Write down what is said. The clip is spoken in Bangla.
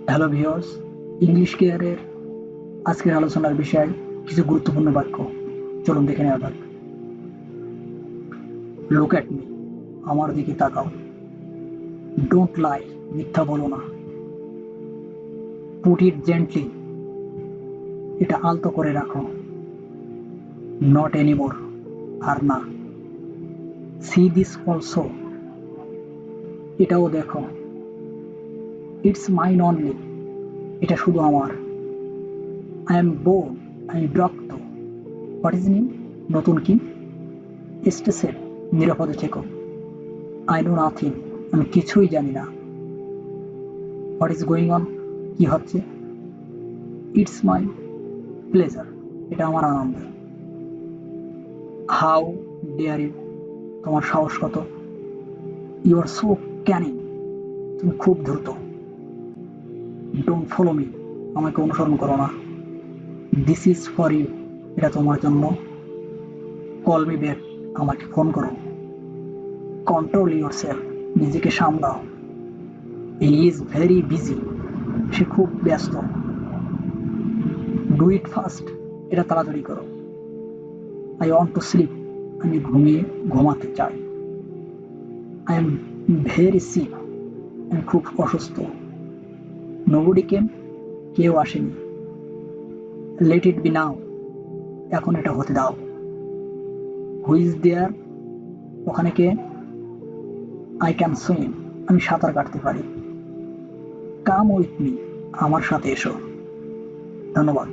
হ্যালো ভিউয়ার্স, ইংলিশ কেয়ারের আজকের আলোচনার বিষয় কিছু গুরুত্বপূর্ণ বাক্য। চলুন দেখে নেওয়া যাক। লুক অ্যাট মি, আমার দিকে তাকাও। ডোন্ট লাই, মিথ্যা বলো না। পুট ইট জেন্টলি, এটা আলতো করে রাখো। নট এনিমোর, আর না। সি দিস অলসো, এটাও দেখো। ইটস মাইন অনলি, এটা শুধু আমার। আই এম বোর্ড, আমি বিরক্ত। হোয়াট ইজ নিউ, নতুন কি? স্টে সেফ, নিরাপদে থেকো। আই নো নাথিং, আমি কিছুই জানি না। হোয়াট ইজ গোয়িং অন, কি হচ্ছে? ইটস মাই প্লেজার, এটা আমার আনন্দ। হাউ ডেয়ার ইউ, তোমার সাহস কত? ইউ আর সো ক্যানিং, তুমি খুব দ্রুত। ডোন্ট ফলো মি, আমাকে অনুসরণ করো না। দিস ইজ ফর ইউ, এটা তোমার জন্য। কল মি ব্যাক, আমাকে ফোন করো। কন্ট্রোল ইউর সেলফ, নিজেকে সামলাও। হি ইজ ভেরি বিজি, সে খুব ব্যস্ত। ডু ইট ফাস্ট, এটা তাড়াতাড়ি করো। আই ওয়ান্ট টু স্লিপ, আমি ঘুমাতে চাই। আই এম ভেরি সিক, আমি খুব অসুস্থ। নোবডি কেম, কেউ আসেনি। লেট ইট বি নাও, এখন এটা হতে দাও। হু ইজ দেয়ার, ওখানে কে? আই ক্যান সুইম, আমি সাঁতার কাটতে পারি। কাম উইথ মি, আমার সাথে এসো। ধন্যবাদ।